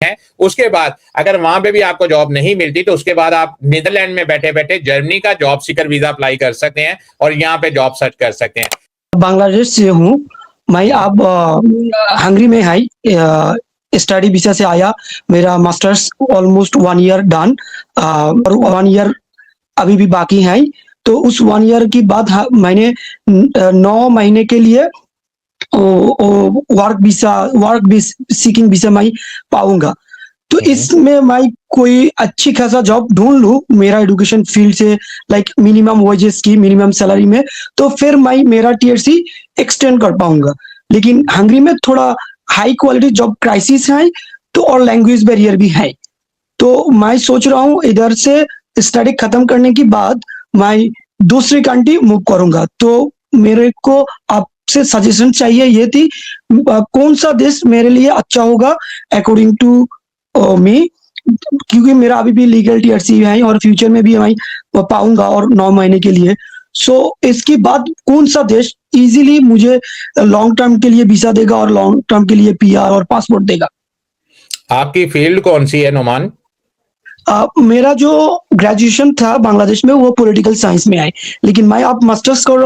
हैं। उसके बाद अगर वहां पे भी आपको जॉब नहीं मिलती तो उसके बाद आप नीदरलैंड में बैठे बैठे जर्मनी का जॉब सीकर वीजा अप्लाई कर सकते हैं और यहाँ पे जॉब सर्च कर सकते हैं। बांग्लादेश से हूँ मैं। अब हंगरी में है, स्टडी वीजा से आया। मेरा मास्टर्स ऑलमोस्ट 1 ईयर डन, और 1 ईयर अभी भी बाकी है। तो उस 1 ईयर की बाद मैंने 9 महीने के लिए वर्क सीकिंग वीजा मैं पाऊंगा। तो इसमें मैं कोई अच्छी खासा जॉब ढूंढ लूं मेरा एजुकेशन फील्ड से, लाइक मिनिमम वेजेस की, मिनिमम सैलरी में, तो फिर मैं मेरा टीएरसी एक्सटेंड कर पाऊंगा। लेकिन हंगरी में थोड़ा हाई क्वालिटी जॉब क्राइसिस है, तो और लैंग्वेज बैरियर भी है। तो मैं सोच रहा हूँ इधर से स्टडी खत्म करने के बाद मैं दूसरी कंट्री मूव करूंगा। तो मेरे को आपसे सजेशन चाहिए ये थी, कौन सा देश मेरे लिए अच्छा होगा अकॉर्डिंग टू मी, क्योंकि मेरा अभी भी लीगल टीआरसी है और फ्यूचर में भी मैं पाऊंगा और 9 महीने के लिए। सो इसके बाद कौन सा देश इजीली मुझे लॉन्ग टर्म के लिए वीजा देगा और लॉन्ग टर्म के लिए पीआर और पासपोर्ट देगा? आपकी फील्ड कौन सी है नुमान? मेरा जो ग्रेजुएशन था बांग्लादेश में वो पॉलिटिकल साइंस में है, लेकिन मैं अब मास्टर्स कर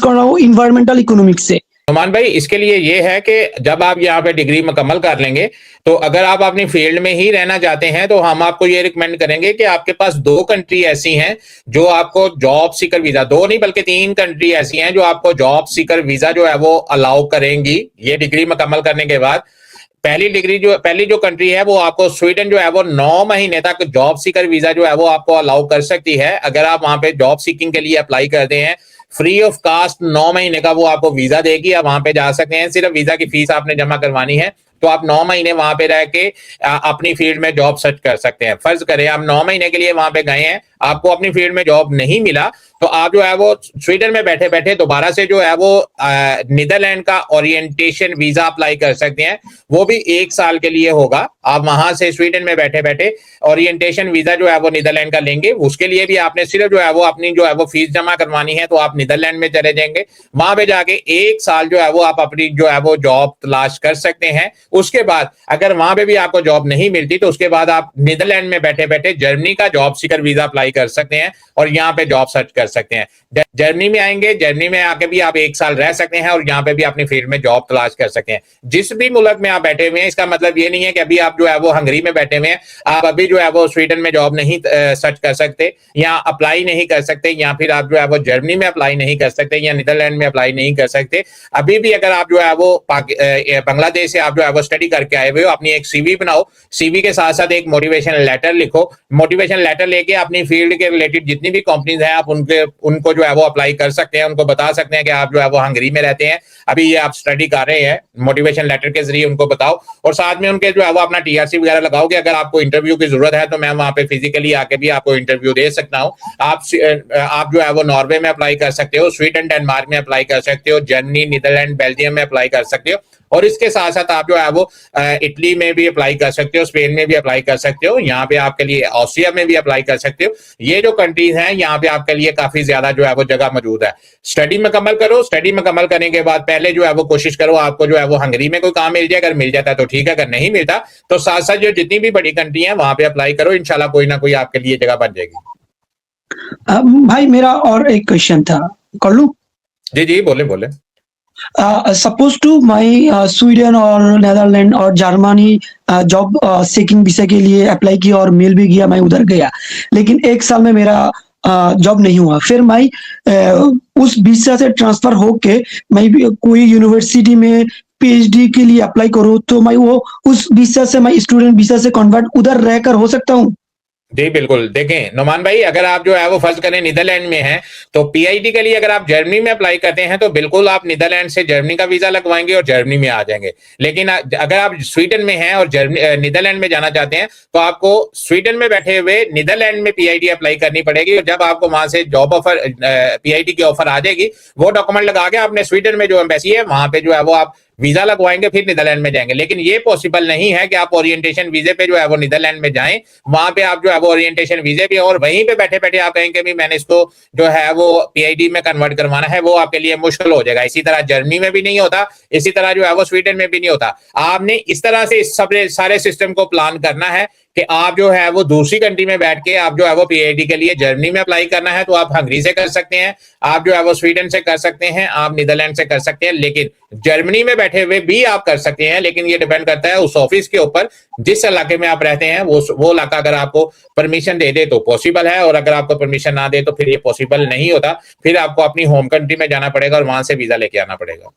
रहा हूँ इन्वायरमेंटल इकोनॉमिक्स से। नुमान भाई, इसके लिए ये है कि जब आप यहाँ पे डिग्री मुकम्मल कर लेंगे तो अगर आप अपनी फील्ड में ही रहना चाहते हैं तो हम आपको ये रिकमेंड करेंगे कि आपके पास 2 कंट्री ऐसी हैं जो आपको जॉब सीकर वीजा, 2 नहीं बल्कि 3 कंट्री ऐसी हैं जो आपको जॉब सीकर वीजा जो है वो अलाउ करेंगी ये डिग्री मुकम्मल करने के बाद। पहली जो कंट्री है वो आपको स्वीडन जो है वो 9 महीने तक जॉब सीकर वीजा जो है वो आपको अलाउ कर सकती है। अगर आप वहां पे जॉब सीकिंग के लिए अप्लाई करते हैं, फ्री ऑफ कास्ट 9 महीने का वो आपको वीजा देगी, आप वहां पे जा सकते हैं। सिर्फ वीजा की फीस आपने जमा करवानी है, तो आप 9 महीने वहां पे रह के अपनी फील्ड में जॉब सर्च कर सकते हैं। फर्ज करें आप 9 महीने के लिए वहां पे गए हैं, आपको अपनी फील्ड में जॉब नहीं मिला, तो आप जो है वो स्वीडन में बैठे बैठे दोबारा से जो है वो नीदरलैंड का ओरिएंटेशन वीजा अप्लाई कर सकते हैं। वो भी 1 साल के लिए होगा। आप वहां से स्वीडन में बैठे बैठे ओरिएंटेशन वीजा जो है वो नीदरलैंड का लेंगे। उसके लिए भी आपने सिर्फ जो है वो अपनी जो है वो फीस जमा करवानी है, तो आप नीदरलैंड में चले जाएंगे। वहां पे जाके 1 साल जो है वो आप अपनी जो है वो जॉब तलाश कर सकते हैं। उसके बाद अगर वहां पे भी आपको जॉब नहीं मिलती तो उसके बाद आप नीदरलैंड में बैठे बैठे जर्मनी का जॉब सीकर वीजा अप्लाई कर सकते हैं और यहाँ पे जॉब सर्च कर सकते हैं। जर्मनी में आएंगे, जर्मनी में आके भी आप 1 साल रह सकते हैं और यहाँ पे भी अपनी फील्ड में जॉब तलाश कर सकते हैं। जिस भी मुल्क में आप बैठे हुए हैं, इसका मतलब ये नहीं है कि अभी आप जो है वो हंगरी में बैठे हुए हैं, आप अभी जो है वो स्वीडन में जॉब नहीं सर्च कर सकते या अप्लाई नहीं कर सकते, या फिर आप जो है वो जर्मनी में अप्लाई नहीं कर सकते या नीदरलैंड में अप्लाई नहीं कर सकते। अभी भी अगर आप जो है वो बांग्लादेश से आप जो है वो स्टडी करके आए हुए हो, अपनी एक सीवी बनाओ, सीवी के साथ साथ एक मोटिवेशन लेटर लिखो। मोटिवेशन लेटर लेके अपनी फील्ड के रिलेटेड जितनी भी कंपनीज हैं आप उनको जो है वो अप्लाई कर सकते हैं। उनको बता सकते हैं कि आप जो है वो हंगरी में रहते हैं, अभी ये आप स्टडी कर रहे हैं, मोटिवेशन लेटर के जरिए उनको बताओ और साथ में उनके जो है वो अपना टीआरसी वगैरह लगाओ कि अगर आपको इंटरव्यू की जरूरत है तो मैं वहां पे फिजिकली आके भी आपको इंटरव्यू दे सकता हूँ। आप जो है वो नॉर्वे में अप्लाई कर सकते हो, स्वीडन डेनमार्क में अप्लाई कर सकते हो, जर्मनी, नीदरलैंड, बेल्जियम में अप्लाई कर सकते हो और इसके साथ साथ आप जो है वो इटली में भी अप्लाई कर सकते हो, स्पेन में भी अप्लाई कर सकते हो, यहाँ पे आपके लिए ऑस्ट्रिया में भी अप्लाई कर सकते हो। ये जो कंट्रीज हैं यहाँ पे आपके लिए काफी ज्यादा जो है वो जगह मौजूद है। स्टडी मुकम्मल करो, स्टडी मुकम्मल करने के बाद पहले जो है वो कोशिश करो आपको जो है वो हंगरी में कोई काम मिल जाए। अगर मिल जाता है तो ठीक है, अगर नहीं मिलता तो साथ साथ जो जितनी भी बड़ी कंट्री है वहां पे अप्लाई करो, इंशाल्लाह कोई ना कोई आपके लिए जगह बन जाएगी। भाई मेरा और एक क्वेश्चन था, कर लूं? जी जी, बोले बोले। सपोज टू मैं स्वीडन और नेदरलैंड और जर्मनी जॉब सीकिंग वीजा के लिए अप्लाई किया और मिल भी गया, मैं उधर गया, लेकिन 1 साल में मेरा जॉब नहीं हुआ। फिर मैं उस वीजा से ट्रांसफर होके मैं भी कोई यूनिवर्सिटी में पीएचडी के लिए अप्लाई करूँ तो मैं वो उस वीजा से मैं स्टूडेंट वीजा से कन्वर्ट उधर रहकर हो सकता हूँ? जी बिल्कुल। देखें नुमान भाई, अगर आप जो है वो फर्ज करें नीदरलैंड में हैं तो पीआईडी के लिए अगर आप जर्मनी में अप्लाई करते हैं तो बिल्कुल आप नीदरलैंड से जर्मनी का वीजा लगवाएंगे और जर्मनी में आ जाएंगे। लेकिन अगर आप स्वीडन में हैं और नीदरलैंड में जाना चाहते हैं तो आपको स्वीडन में बैठे हुए नीदरलैंड में पीआईडी अप्लाई करनी पड़ेगी और जब आपको वहां से जॉब ऑफर पीआईडी की ऑफर आ जाएगी, वो डॉक्यूमेंट लगा के आपने स्वीडन में जो एम्बेसी है वहां पे जो है वो आप वीजा लगवाएंगे, फिर नीदरलैंड में जाएंगे। लेकिन ये पॉसिबल नहीं है कि आप ओरिएंटेशन वीजे पे जो है वो नीदरलैंड में जाएं, वहां पे आप जो है वो ओरिएंटेशन वीजे पे और वहीं पे बैठे बैठे आप कहेंगे भी मैंने इसको जो है वो पीआईडी में कन्वर्ट करवाना है, वो आपके लिए मुश्किल हो जाएगा। इसी तरह जर्मनी में भी नहीं होता, इसी तरह जो है वो स्वीडन में भी नहीं होता। आपने इस तरह से इस सारे सिस्टम को प्लान करना है कि आप जो है वो दूसरी कंट्री में बैठ के आप जो है वो पीआईडी के लिए जर्मनी में अप्लाई करना है तो आप हंगरी से कर सकते हैं, आप जो है वो स्वीडन से कर सकते हैं, आप नीदरलैंड से कर सकते हैं, लेकिन जर्मनी में बैठे हुए भी आप कर सकते हैं। लेकिन ये डिपेंड करता है उस ऑफिस के ऊपर, जिस इलाके में आप रहते हैं वो इलाका अगर आपको परमिशन दे दे तो पॉसिबल है, और अगर आपको परमिशन ना दे तो फिर ये पॉसिबल नहीं होता। फिर आपको अपनी होम कंट्री में जाना पड़ेगा और वहां से वीजा लेके आना पड़ेगा।